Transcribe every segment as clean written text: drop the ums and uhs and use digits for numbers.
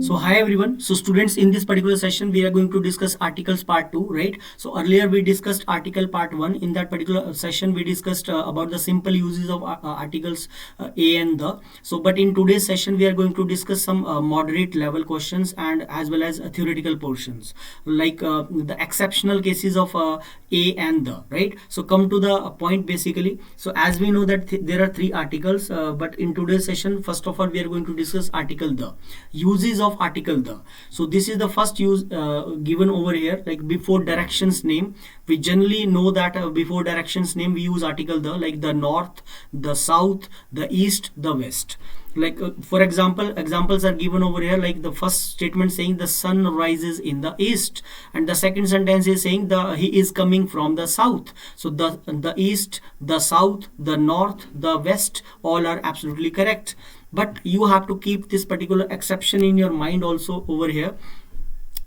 So hi everyone. So students, in this particular session we are going to discuss articles part 2, right? So earlier we discussed article part 1. In that particular session we discussed about the simple uses of articles a and the. So but in today's session we are going to discuss some moderate level questions and as well as theoretical portions, like the exceptional cases of a and the, right? So come to the point basically. So as we know that there are three articles, but in today's session first of all we are going to discuss article the, uses of article the. So this is the first use given over here, like before directions name. We generally know that before directions name we use article the, like the north, the south, the east, the west. Like for example, examples are given over here, like the first statement saying the sun rises in the east, and the second sentence is saying he is coming from the south. So the east, the south, the north, the west, all are absolutely correct. But you have to keep this particular exception in your mind also over here,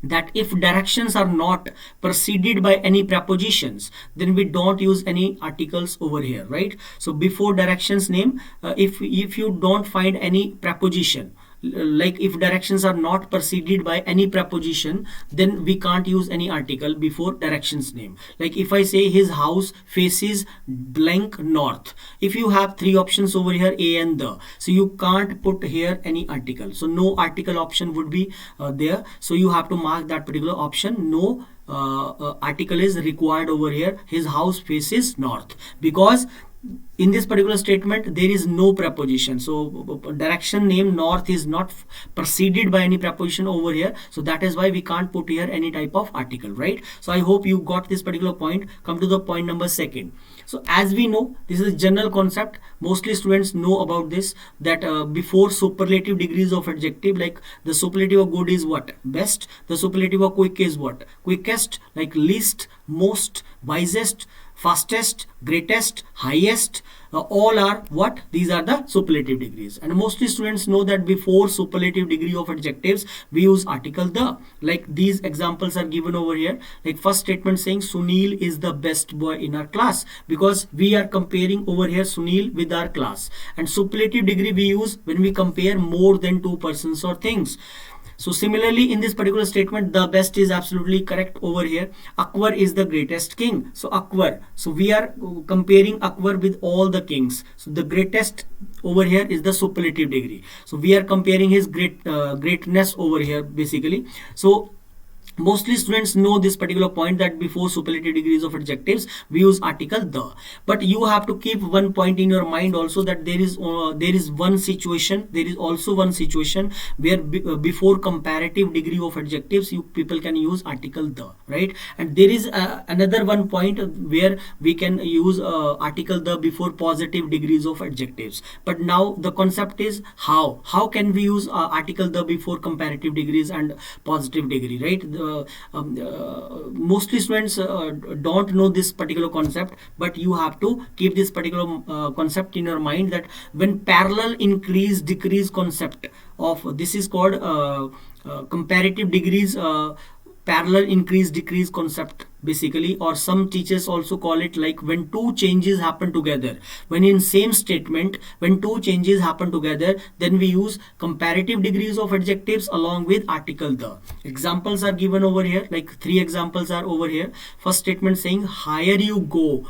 that if directions are not preceded by any prepositions, then we don't use any articles over here, right? So before directions name, if you don't find any preposition, like if directions are not preceded by any preposition, then we can't use any article before directions name. Like if I say his house faces blank north, if you have three options over here, a and the, so you can't put here any article, so no article option would be there. So you have to mark that particular option, no article is required over here, his house faces north, because in this particular statement there is no preposition. So direction name north is not preceded by any preposition over here, so that is why we can't put here any type of article, right? So I hope you got this particular point. Come to the point number second. So as we know, this is a general concept, mostly students know about this, that before superlative degrees of adjective, like the superlative of good is what? Best. The superlative of quick is what? Quickest. Like least, most, wisest, fastest, greatest, highest, all are what? These are the superlative degrees. And mostly students know that before superlative degree of adjectives we use article the. Like these examples are given over here, like first statement saying Sunil is the best boy in our class, because we are comparing over here Sunil with our class. And superlative degree we use when we compare more than two persons or things. So similarly in this particular statement, the best is absolutely correct over here. Akbar is the greatest king. So Akbar, so we are comparing Akbar with all the kings. So the greatest over here is the superlative degree. So we are comparing his greatness over here basically. So mostly students know this particular point, that before superlative degrees of adjectives we use article the. But you have to keep one point in your mind also, that there is one situation, there is also one situation where before comparative degree of adjectives you people can use article the, right? And there is another one point where we can use article the before positive degrees of adjectives. But now the concept is how can we use article the before comparative degrees and positive degree, right? Mostly students don't know this particular concept, but you have to keep this particular concept in your mind, that when parallel increase decrease concept of this is called comparative degrees, parallel increase decrease concept basically, or some teachers also call it like when two changes happen together. When in same statement, when two changes happen together, then we use comparative degrees of adjectives along with article the. Examples are given over here, like three examples are over here. First statement saying higher you go,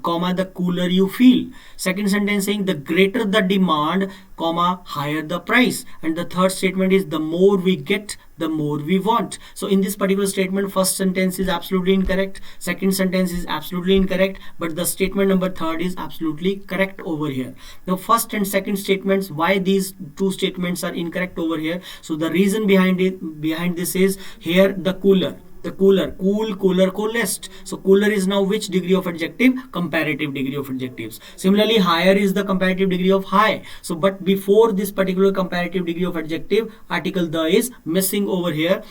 comma, the cooler you feel. Second sentence saying the greater the demand, comma, higher the price. And the third statement is the more we get, the more we want. So in this particular statement, first sentence is absolutely incorrect, second sentence is absolutely incorrect, but the statement number third is absolutely correct over here. The first and second statements, why these two statements are incorrect over here? So the reason behind this is here the cooler, cool, cooler, coolest. So cooler is now which degree of adjective? Comparative degree of adjectives. Similarly, higher is the comparative degree of high. So but before this particular comparative degree of adjective, article the is missing over here,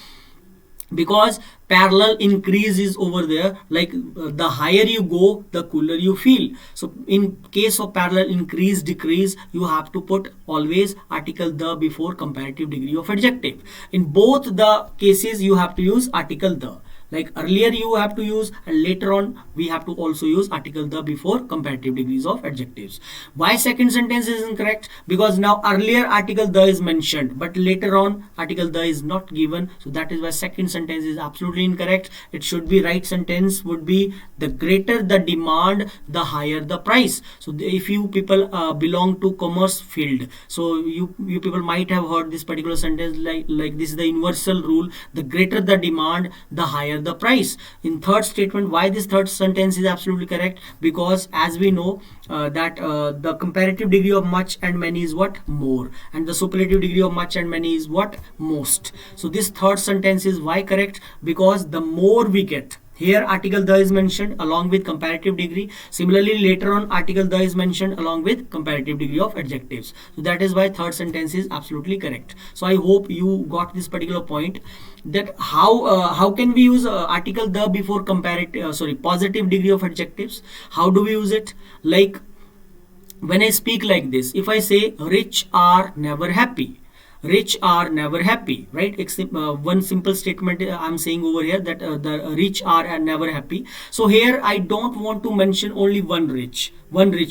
because parallel increase is over there, like the higher you go, the cooler you feel. So in case of parallel increase decrease, you have to put always article the before comparative degree of adjective. In both the cases you have to use article the. Like earlier you have to use, and later on we have to also use article the before comparative degrees of adjectives. Why second sentence is incorrect? Because now earlier article the is mentioned, but later on article the is not given. So that is why second sentence is absolutely incorrect. It should be right sentence would be the greater the demand, the higher the price. So if you people belong to commerce field, so you people might have heard this particular sentence, like this is the universal rule: the greater the demand, the higher the price. In third statement, why this third sentence is absolutely correct? Because as we know that the comparative degree of much and many is what? More, and the superlative degree of much and many is what? Most. So this third sentence is why correct? Because the more we get, here article the is mentioned along with comparative degree. Similarly, later on article the is mentioned along with comparative degree of adjectives. So that is why third sentence is absolutely correct. So I hope you got this particular point, that how can we use article the before comparative positive degree of adjectives. How do we use it? Like when I speak like this, if I say rich are never happy, rich are never happy, right? One simple statement I'm saying over here, that the rich are never happy. So here I don't want to mention only one rich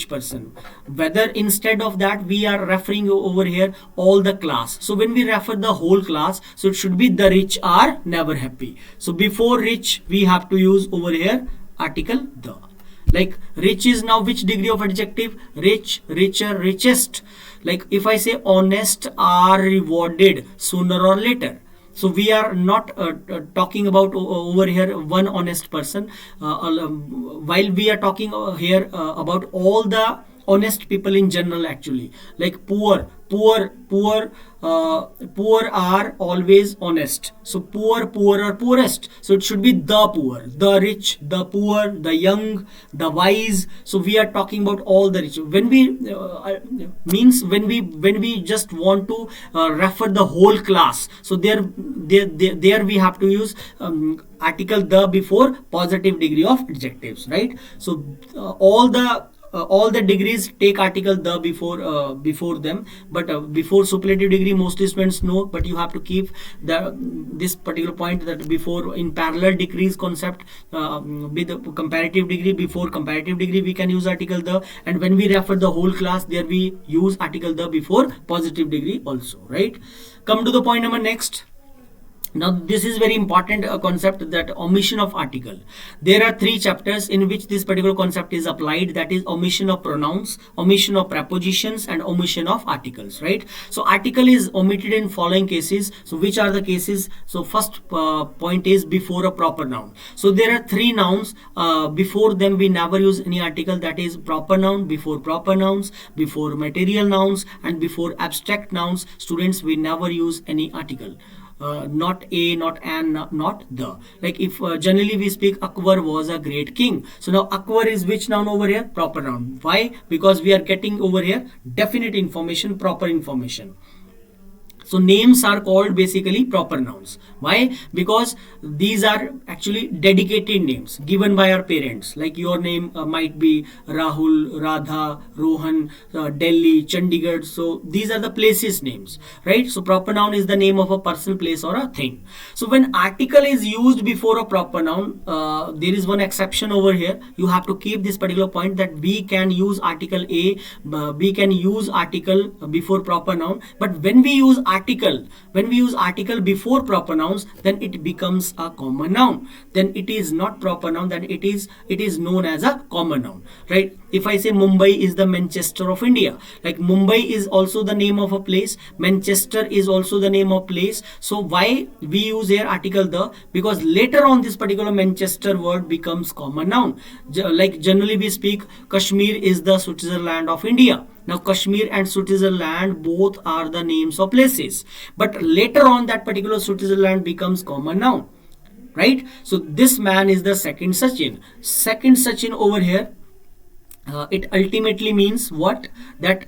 person, whether instead of that we are referring over here all the class. So when we refer the whole class, so it should be the rich are never happy. So before rich we have to use over here article the. Like rich is now which degree of adjective? Rich, richer, richest. Like if I say honest are rewarded sooner or later. So we are not talking about over here one honest person, while we are talking here about all the honest people in general actually. Like poor are always honest. So poor, poorer, poorest. So it should be the poor, the rich, the poor, the young, the wise. So we are talking about all the rich. When we when we just want to refer the whole class, so there we have to use article the before positive degree of adjectives, right? So all the degrees take article the before them, but before superlative degree mostly students know, but you have to keep this particular point, that before in parallel degrees concept with the comparative degree, before comparative degree we can use article the, and when we refer the whole class, there we use article the before positive degree also, right? Come to the point number next. Now this is very important concept, that omission of article. There are 3 chapters in which this particular concept is applied, that is omission of pronouns, omission of prepositions, and omission of articles, right? So article is omitted in following cases. So which are the cases? So first point is before a proper noun. So there are 3 nouns, before them we never use any article, that is proper noun, before proper nouns, before material nouns, and before abstract nouns. Students, we never use any article. Not a, not an, not the. Like if generally we speak Akbar was a great king. So now Akbar is which noun over here? Proper noun. Why? Because we are getting over here definite information, proper information. So names are called basically proper nouns. Why? Because these are actually dedicated names given by our parents. Like your name might be Rahul, Radha, Rohan, Delhi, Chandigarh. So these are the places names, right? So proper noun is the name of a person, place, or a thing. So when article is used before a proper noun, there is one exception over here. You have to keep this particular point, that we can use article A, we can use article before proper noun, but when we use article before proper nouns, then it becomes a common noun. Then it is not proper noun, then it is known as a common noun, right? If I say Mumbai is the Manchester of India, like Mumbai is also the name of a place, Manchester is also the name of place. So why we use here article the? Because later on this particular Manchester word becomes common noun. Like generally we speak Kashmir is the Switzerland of India. Now Kashmir and Switzerland both are the names of places, but later on that particular Switzerland becomes common noun, right? So this man is the second Sachin. Second Sachin over here, it ultimately means what? That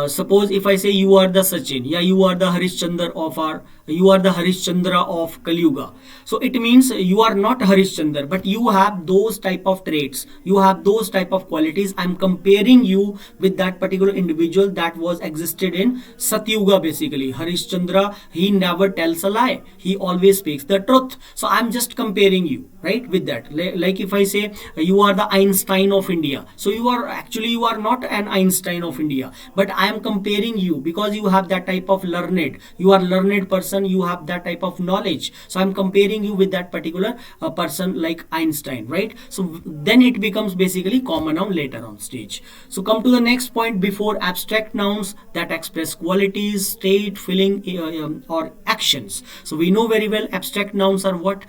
suppose if I say you are the Sachin, yeah, you are the Harishchandra of our you are the Harishchandra of Kalyuga. So it means you are not Harishchandra, but you have those type of traits, you have those type of qualities. I'm comparing you with that particular individual that was existed in Satyuga. Basically, Harishchandra, he never tells a lie, he always speaks the truth. So I'm just comparing you, right, with that. Like if I say you are the Einstein of India, so you are actually, you are not an Einstein of India, but I am comparing you because you have that type of learned, you are learned person, you have that type of knowledge. So I'm comparing you with that particular person like Einstein, right? So then it becomes basically common noun later on stage. So come to the next point, before abstract nouns that express qualities, state, feeling, or actions. So we know very well abstract nouns are what,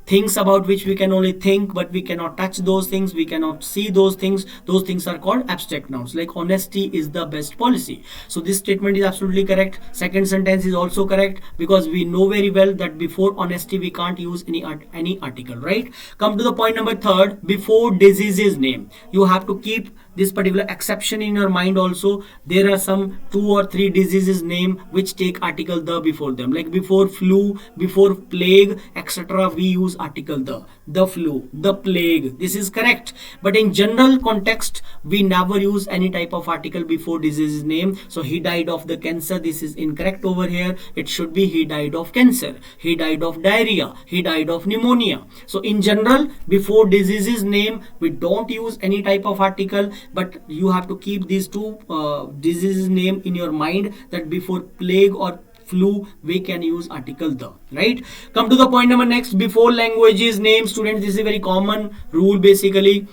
things about which we can only think, but we cannot touch those things, we cannot see those things. Those things are called abstract nouns. Like honesty is the best policy. So this statement is absolutely correct. Second sentence is also correct, because we know very well that before honesty we can't use any article, right? Come to the point number third, before disease's name. You have to keep this particular exception in your mind also. There are some 2 or 3 diseases name which take article the before them, like before flu, before plague, etc. we use article the flu, the plague. This is correct, but in general context we never use any type of article before disease's name. So he died of the cancer, this is incorrect over here. It should be he died of cancer, he died of diarrhea, he died of pneumonia. So in general, before disease's name we don't use any type of article, but you have to keep these 2 diseases name in your mind, that before plague or flu we can use article the, right? Come to the point number next, before languages name. Students, this is a very common rule. Basically,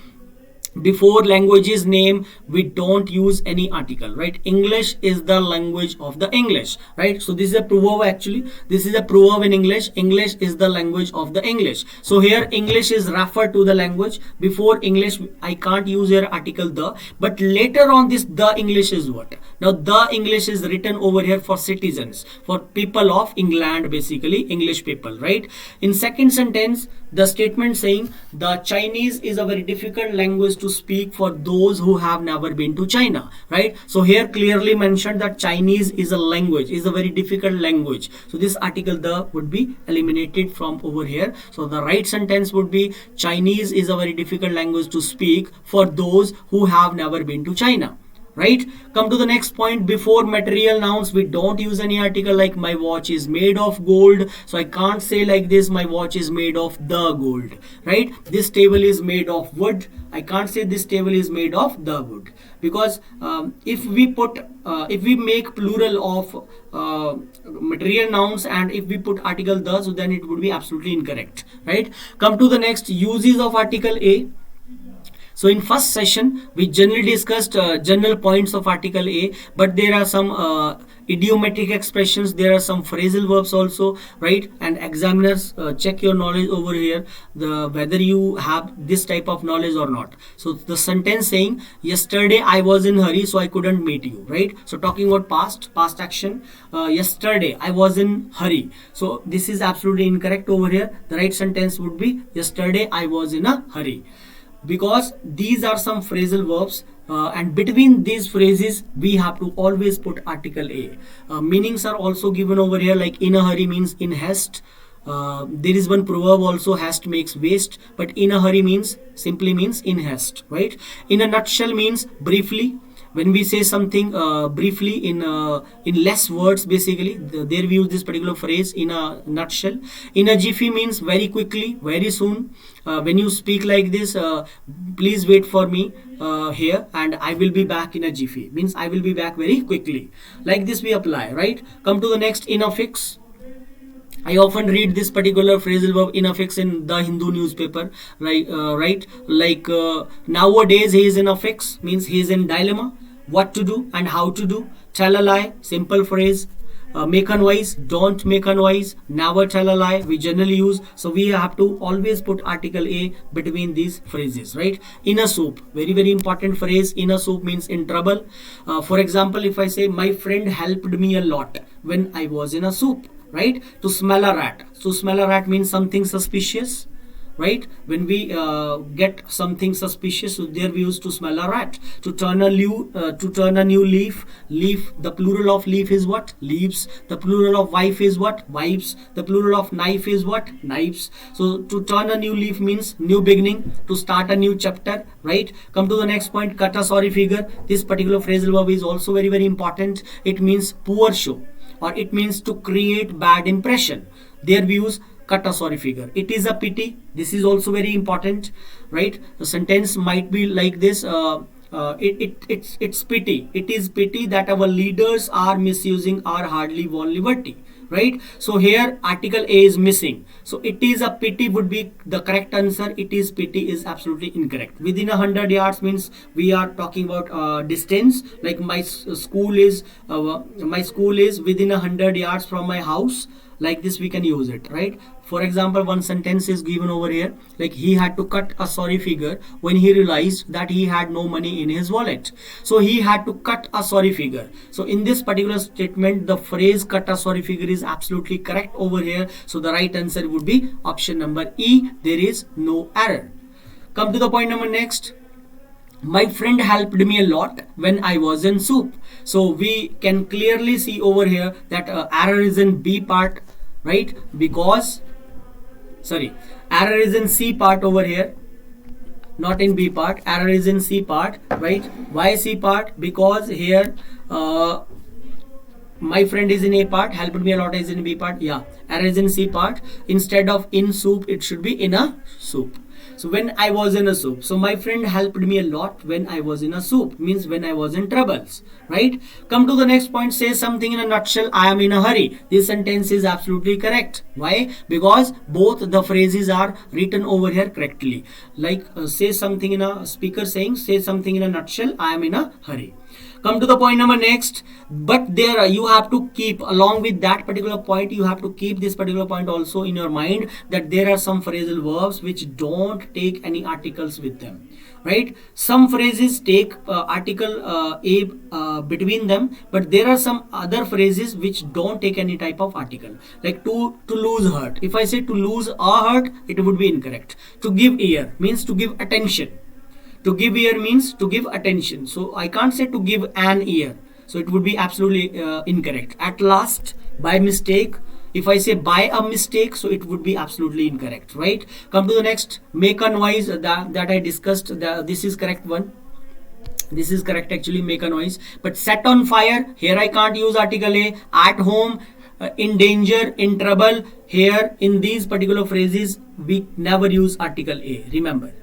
before languages name we don't use any article, right? English is the language of the English, right? So this is a proverb, actually this is a proverb in English. English is the language of the English. So here English is referred to the language. Before English I can't use here article the, but later on this the English is what? Now the English is written over here for citizens, for people of England, basically English people, right? In second sentence, the statement saying the Chinese is a very difficult language to speak for those who have never been to China, right? So here clearly mentioned that Chinese is a language, is a very difficult language. So this article the would be eliminated from over here. So the right sentence would be Chinese is a very difficult language to speak for those who have never been to China, right? Come to the next point, before material nouns we don't use any article, like my watch is made of gold. So I can't say like this, my watch is made of the gold, right? This table is made of wood. I can't say this table is made of the wood, because if we make plural of material nouns and if we put article the, so then it would be absolutely incorrect, right? Come to the next, uses of article a. So in first session we generally discussed general points of article A, but there are some idiomatic expressions, there are some phrasal verbs also, right? And examiners check your knowledge over here, whether you have this type of knowledge or not. So the sentence saying yesterday I was in hurry so I couldn't meet you, right? So talking about past action, yesterday I was in hurry, so this is absolutely incorrect over here. The right sentence would be yesterday I was in a hurry, because these are some phrasal verbs, and between these phrases we have to always put article a. Meanings are also given over here, like in a hurry means in haste. There is one proverb also, haste makes waste, but in a hurry means simply means in haste, right? In a nutshell means briefly. When we say something briefly in less words, basically there we use this particular phrase, in a nutshell. In a jiffy means very quickly, very soon. When you speak like this, please wait for me here and I will be back in a jiffy, means I will be back very quickly. Like this we apply, right? Come to the next, in a fix. I often read this particular phrasal verb in a fix in the Hindu newspaper, right? Like nowadays he is in a fix means he is in dilemma, what to do and how to do. Tell a lie, simple phrase. Make a noise, don't make a noise. Never tell a lie, we generally use. So we have to always put article a between these phrases, right? In a soup, very important phrase. In a soup means in trouble. For example, if I say my friend helped me a lot when I was in a soup, right? To smell a rat, so smell a rat means something suspicious. right? When we get something suspicious, so there we used to smell a rat. To turn a new leaf, the plural of leaf is what? Leaves. The plural of wife is what? Wives. The plural of knife is what? Knives. So to turn a new leaf means new beginning, to start a new chapter, right? Come to the next point, cut a sorry figure. This particular phrasal verb is also very, very important. It means poor show, or it means to create bad impression. There we use cut a sorry figure. It is a pity. This is also very important, right? The sentence might be like this. It's pity. It is pity that our leaders are misusing our hardly won liberty, right? So here article A is missing. So it is a pity would be the correct answer. It is pity is absolutely incorrect. Within 100 yards means we are talking about distance. Like my school is within 100 yards from my house. Like this we can use it, right? For example, one sentence is given over here, like he had to cut a sorry figure when he realized that he had no money in his wallet. So he had to cut a sorry figure. So in this particular statement, the phrase cut a sorry figure is absolutely correct over here. So the right answer would be option number E. There is no error. Come to the point number next. My friend helped me a lot when I was in soup. So we can clearly see over here that error is in B part, right? Because error is in C part over here, not in B part. Error is in C part, right? Why C part? Because here my friend is in A part, helped me a lot is in B part. Yeah, error is in C part. Instead of in soup, it should be in a soup. So when I was in a soup, so my friend helped me a lot when I was in a soup, means when I was in troubles, right? Come to the next point, say something in a nutshell, I am in a hurry. This sentence is absolutely correct. Why? Because both the phrases are written over here correctly. Like say something in a speaker saying, say something in a nutshell, I am in a hurry. Come to the point number next, but there you have to keep, along with that particular point, you have to keep this particular point also in your mind, that there are some phrasal verbs which don't take any articles with them, right? Some phrases take article a between them, but there are some other phrases which don't take any type of article. Like to lose heart. If I say to lose a heart, it would be incorrect. To give ear means to give attention. To give ear means to give attention. So I can't say to give an ear. So it would be absolutely incorrect. At last, by mistake. If I say by a mistake, so it would be absolutely incorrect, right? Come to the next, make a noise that I discussed. This is correct one. This is correct actually, make a noise. But set on fire, here I can't use article A. At home, in danger, in trouble. Here in these particular phrases, we never use article A. Remember.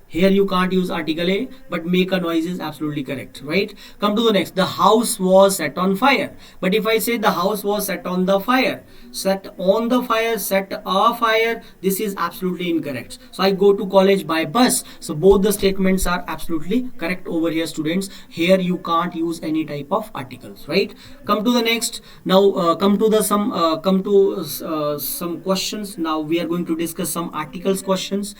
Here you can't use article A, but make a noise is absolutely correct, right? Come to the next. The house was set on fire. But if I say the house was set on the fire, set on the fire, set a fire, this is absolutely incorrect. So I go to college by bus. So both the statements are absolutely correct over here, students. Here you can't use any type of articles, right? Come to the next. Now come to some questions. Now we are going to discuss some articles questions.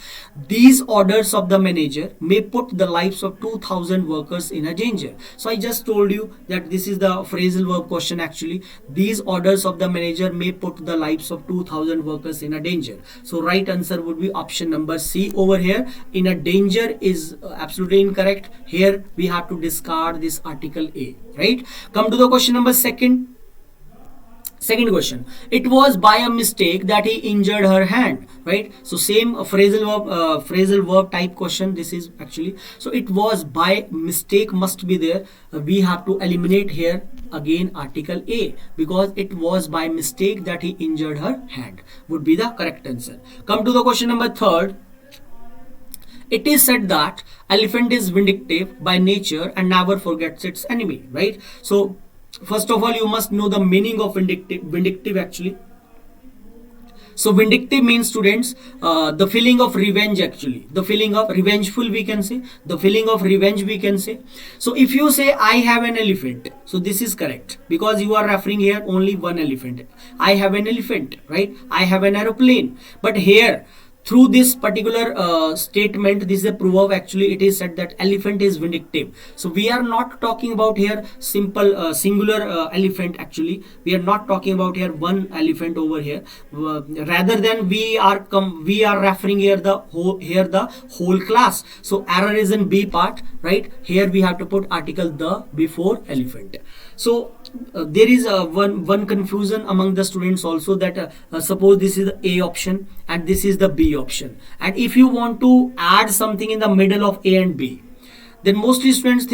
These orders of the manager may put the lives of 2000 workers in a danger. So I just told you that this is the phrasal verb question actually. These orders of the manager may put the lives of 2000 workers in a danger. So right answer would be option number C over here. In a danger is absolutely incorrect. Here we have to discard this article A, right? Come to the question number second. Second question, it was by a mistake that he injured her hand, right? So same phrasal verb type question this is actually. So it was by mistake must be there. We have to eliminate here again article A, because it was by mistake that he injured her hand would be the correct answer. Come to the question number third. It is said that elephant is vindictive by nature and never forgets its enemy, right? So first of all, you must know the meaning of vindictive actually. So vindictive means, students, the feeling of revenge actually. The feeling of revengeful we can say. The feeling of revenge we can say. So if you say I have an elephant, so this is correct because you are referring here only one elephant. I have an elephant, right? I have an aeroplane. But here through this particular statement, this is a proverb actually. It is said that elephant is vindictive. So we are not talking about here simple singular elephant. Actually we are not talking about here one elephant over here, rather than we are referring here the whole class. So error is in B part, right? Here we have to put article the before elephant. So there is one confusion among the students also, that suppose this is the A option and this is the B option, and if you want to add something in the middle of A and B, then mostly students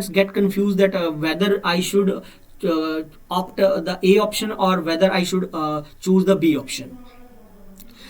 get confused that whether I should opt the A option or whether I should choose the B option.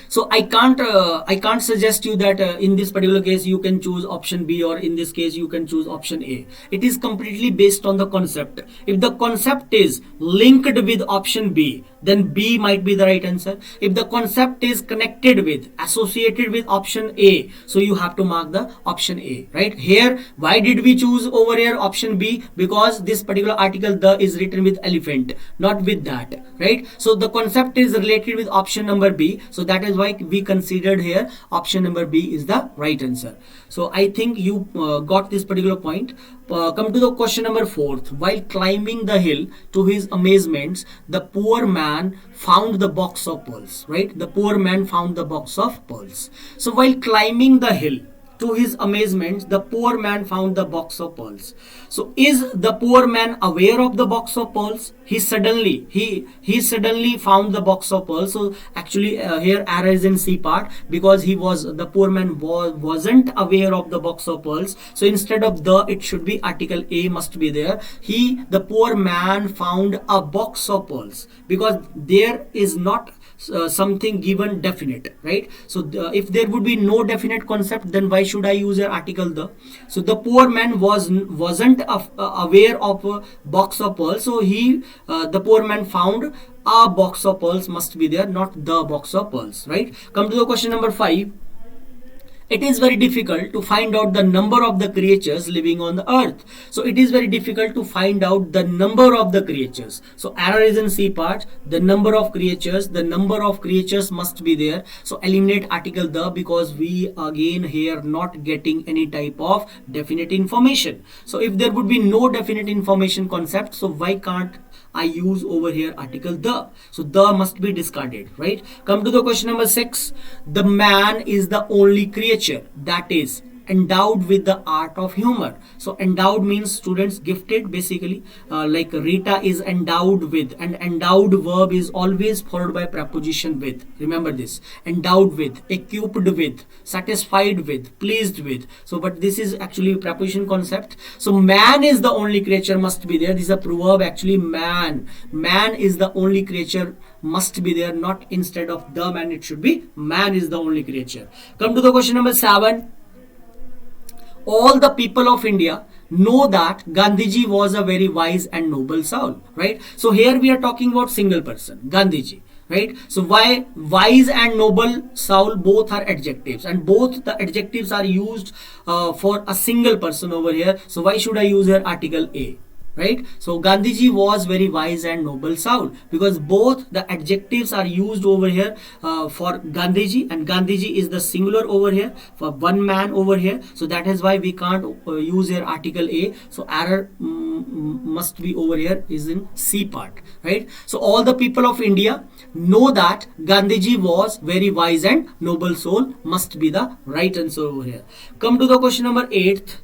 So I can't suggest you that in this particular case you can choose option B, or in this case you can choose option A. It is completely based on the concept. If the concept is linked with option B, then B might be the right answer. If the concept is connected with, associated with option A, so you have to mark the option A, right? Here, why did we choose over here option B? Because this particular article the is written with elephant, not with that, right? So the concept is related with option number B, so that is why we considered here option number B is the right answer. So I think you got this particular point. Come to the question number 4th. While climbing the hill, to his amazements, the poor man found the box of pearls, right? The poor man found the box of pearls. So while climbing the hill, to his amazement, the poor man found the box of pearls. So is the poor man aware of the box of pearls? He suddenly found the box of pearls. So actually here error is in C part, because the poor man wasn't aware of the box of pearls. So instead of the, it should be article A must be there. The poor man found a box of pearls, because there is not something given definite, right? So if there would be no definite concept, then why should I use an article the? So the poor man wasn't aware of a box of pearls, so the poor man found a box of pearls must be there, not the box of pearls, right? Come to the question number 5. It is very difficult to find out the number of the creatures living on the earth. So it is very difficult to find out the number of the creatures. So error is in C part. The number of creatures must be there. So eliminate article the, because we again here not getting any type of definite information. So if there would be no definite information concept, so why can't I use over here article the? So the must be discarded, right? Come to the question number 6. The man is the only creature that is endowed with the art of humor. So endowed means students gifted basically, like Rita is endowed with, and endowed verb is always followed by preposition with. Remember this: endowed with, equipped with, satisfied with, pleased with. So but this is actually preposition concept. So man is the only creature must be there. This is a proverb actually. Man is the only creature must be there, not instead of the man, it should be man is the only creature. Come to the question number 7. All the people of India know that Gandhiji was a very wise and noble soul, right? So here we are talking about single person, Gandhiji, right? So why wise and noble soul, both are adjectives, and both the adjectives are used for a single person over here. So why should I use here article A? Right? So Gandhiji was very wise and noble soul, because both the adjectives are used over here for Gandhiji, and Gandhiji is the singular over here for one man over here. So that is why we can't use here article A. So error must be over here is in C part, right? So all the people of India know that Gandhiji was very wise and noble soul must be the right answer over here. Come to the question number 8.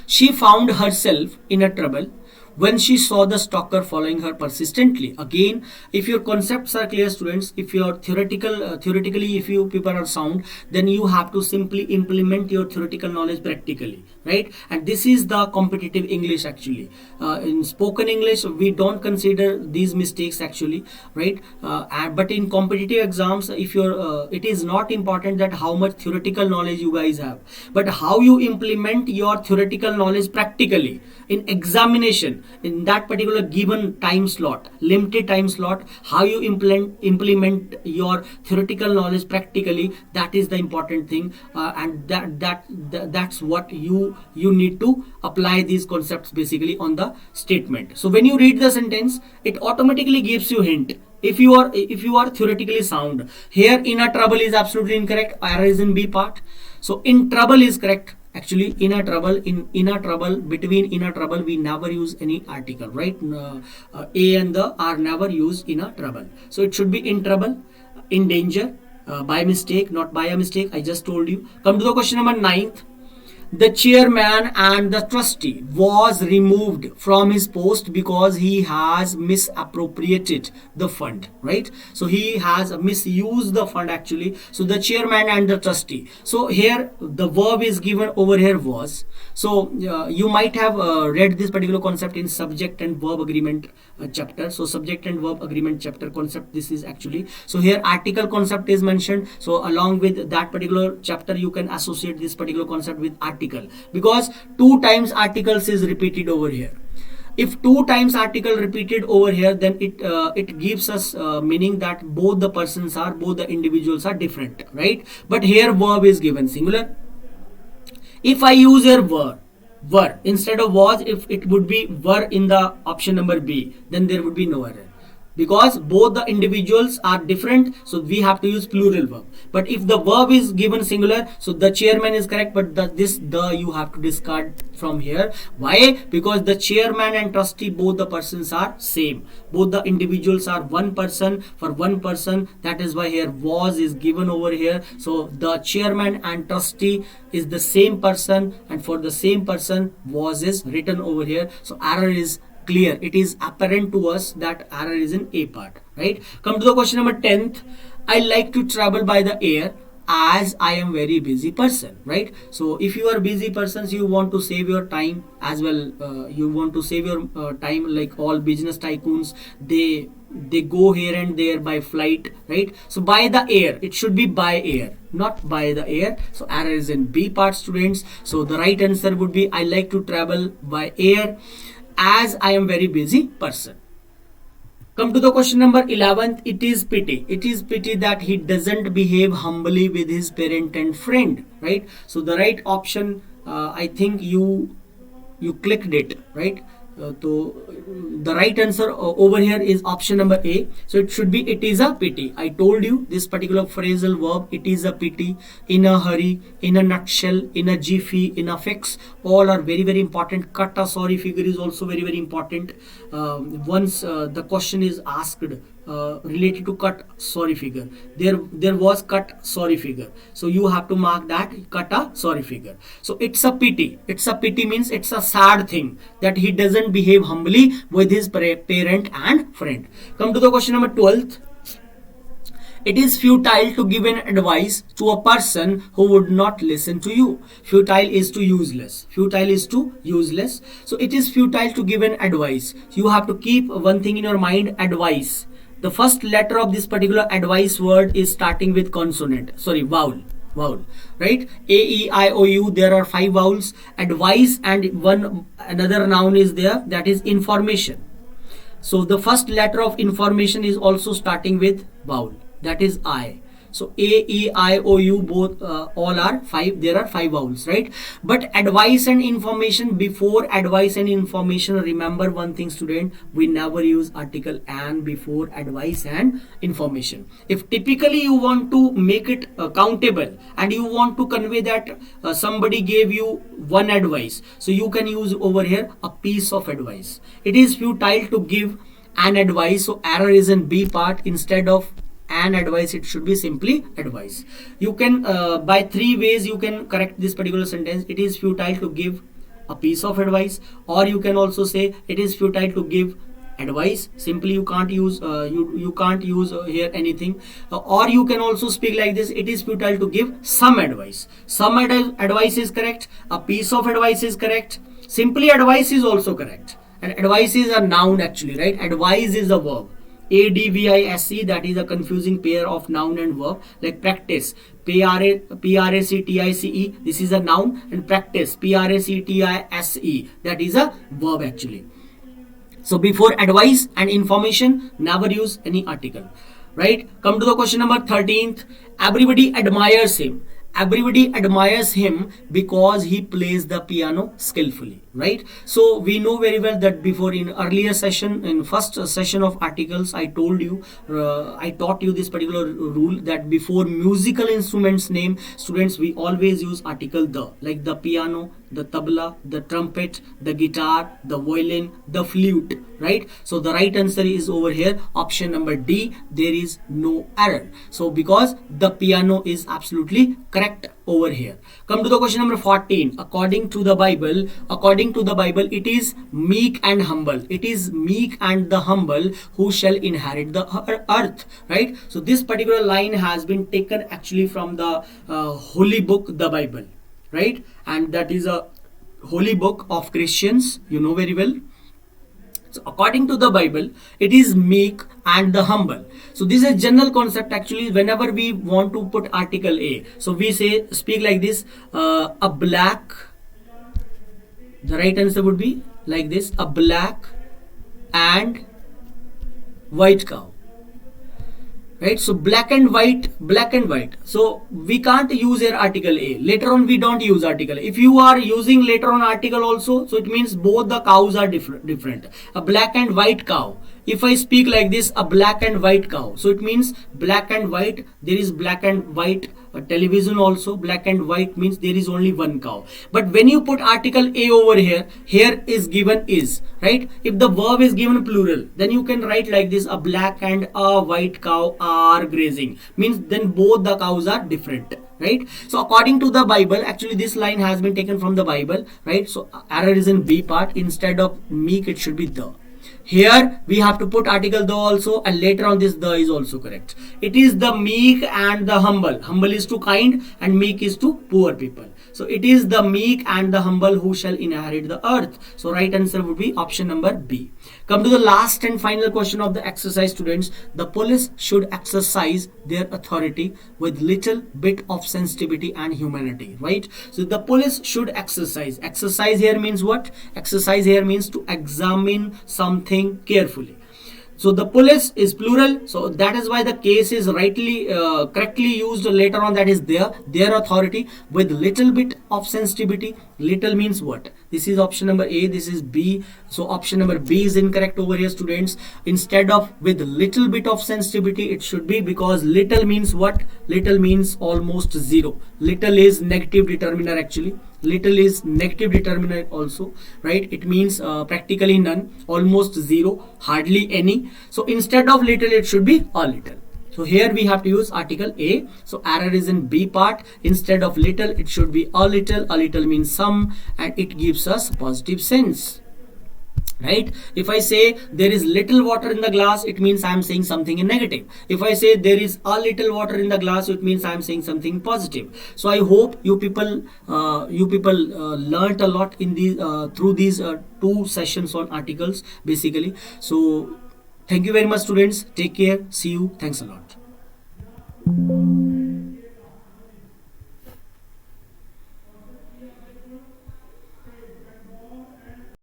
She found herself in a trouble when she saw the stalker following her persistently. Again, if your concepts are clear, students, if your theoretically if you people are sound, then you have to simply implement your theoretical knowledge practically, right? And this is the competitive English actually. In spoken English we don't consider these mistakes actually, right? But in competitive exams, if you're it is not important that how much theoretical knowledge you guys have, but how you implement your theoretical knowledge practically in examination in that particular given time slot, limited time slot. How you implement your theoretical knowledge practically, that is the important thing, and that's what you need to apply these concepts basically on the statement. So when you read the sentence, it automatically gives you hint. if you are theoretically sound. Here inner trouble is absolutely incorrect, error is in B part. So in trouble is correct. Actually inner trouble, in inner trouble, between inner trouble we never use any article, right? A and the are never used in a trouble, so it should be in trouble, in danger, by mistake, not by a mistake. I just told you. Come to the question number 9th. The chairman and the trustee was removed from his post because he has misappropriated the fund, right? So he has misused the fund actually. So the chairman and the trustee. So here the verb is given over here was. So you might have read this particular concept in subject and verb agreement chapter. So subject and verb agreement chapter concept this is actually. So here article concept is mentioned. So along with that particular chapter you can associate this particular concept with article, because 2 times articles is repeated over here. If 2 times article repeated over here, then it gives us meaning that both the individuals are different, right? But here verb is given singular. If I use here were instead of was, if it would be were in the option number B, then there would be no error, because both the individuals are different, so we have to use plural verb. But if the verb is given singular, so the chairman is correct, but the you have to discard from here. Why? Because the chairman and trustee, both the persons are same, both the individuals are one person, for one person. That is why here was is given over here. So the chairman and trustee is the same person, and for the same person was is written over here. So error is clear, it is apparent to us that error is in A part, right? Come to the question number 10th. I like to travel by the air as I am very busy person, right? So if you are busy persons, you want to save your time as well. You want to save your time, like all business tycoons, they go here and there by flight, right? So by the air, it should be by air, not by the air. So error is in B part, students. So the right answer would be I like to travel by air as I am very busy person. Come to the question number 11th. It is pity. It is pity that he doesn't behave humbly with his parent and friend, right? So the right option, I think you clicked it, right? So the right answer over here is option number A. So it should be it is a pity. I told you this particular phrasal verb, it is a pity, in a hurry, in a nutshell, in a jiffy, in a fix, all are very very important. Cut a sorry figure is also very very important. Once the question is asked related to cut sorry figure, there was cut sorry figure, so you have to mark that cut a sorry figure. So it's a pity. It's a pity means it's a sad thing that he doesn't behave humbly with his parent and friend. Come to the question number 12th. It is futile to give an advice to a person who would not listen to you. Futile is to useless. Futile is to useless. So it is futile to give an advice. You have to keep one thing in your mind, advice. The first letter of this particular advice word is starting with consonant, vowel, right? A, E, I, O, U, there are 5 vowels. Advice and another noun is there, that is information. So the first letter of information is also starting with vowel, that is I. So A, E, I, O, U, both all are 5. There are 5 vowels, right? But advice and information, before advice and information, remember one thing, student, we never use article and before advice and information. If typically you want to make it countable and you want to convey that somebody gave you one advice, so you can use over here a piece of advice. It is futile to give an advice, so error is in B part. Instead of an advice, it should be simply advice. You can by 3 ways you can correct this particular sentence. It is futile to give a piece of advice, or you can also say it is futile to give advice. Simply you can't use you can't use here anything, or you can also speak like this: it is futile to give some advice. Some advice is correct, a piece of advice is correct, simply advice is also correct, and advice is a noun actually, right? Advise is a verb. ADVISE, that is a confusing pair of noun and verb. Like practice, PRACTICE, this is a noun, and practice, PRACTISE, that is a verb actually. So before advice and information, never use any article, right? Come to the question number 13th. Everybody admires him everybody admires him because he plays the piano skillfully, right? So we know very well that before, in earlier session, in first session of articles, I told you, I taught you this particular rule, that before musical instruments name, students, we always use article the, like the piano, the tabla, the trumpet, the guitar, the violin, the flute, right? So the right answer is over here, option number D. There is no error. So because the piano is absolutely correct over here. Come to the question number 14. According to the Bible, it is meek and humble. It is meek and the humble who shall inherit the earth, right? So this particular line has been taken actually from the holy book, the Bible, right? And that is a holy book of Christians, you know very well. So according to the Bible, it is meek and the humble. So this is a general concept actually. Whenever we want to put article A, so we say, speak like this, a black, the right answer would be like this, a black and white cow, right? So black and white. So we can't use here article A. Later on we don't use article A. If you are using later on article also, so it means both the cows are different. A black and white cow. If I speak like this, a black and white cow, so it means black and white. There is black and white television also. Black and white means there is only one cow. But when you put article A over here, here is given is, right? If the verb is given plural, then you can write like this, a black and a white cow are grazing, means then both the cows are different, right? So according to the Bible, actually this line has been taken from the Bible, right? So error is in B part. Instead of meek, it should be the. Here we have to put article the also, and later on this the is also correct. It is the meek and the humble. Humble is to kind and meek is to poor people. So it is the meek and the humble who shall inherit the earth. So right answer would be option number B. Come to the last and final question of the exercise, students. The police should exercise their authority with little bit of sensitivity and humanity, right? So the police should exercise. Exercise here means what? Exercise here means to examine something carefully. So the police is plural, so that is why the case is correctly used later on, that is their authority with little bit of sensitivity. Little means what? This is option number A, this is B. So option number B is incorrect over here, students. Instead of with little bit of sensitivity, it should be, because little means what? Little means almost zero. Little is negative determiner actually. Little is negative determiner also, right? It means practically none, almost zero, hardly any. So instead of little, it should be a little. So here we have to use article A. So error is in B part. Instead of little, it should be a little. A little means some, and it gives us positive sense, right? If I say there is little water in the glass, it means I am saying something in negative. If I say there is a little water in the glass, it means I am saying something positive. So I hope you people learnt a lot in these through these 2 sessions on articles basically. So thank you very much, students. Take care. See you. Thanks a lot.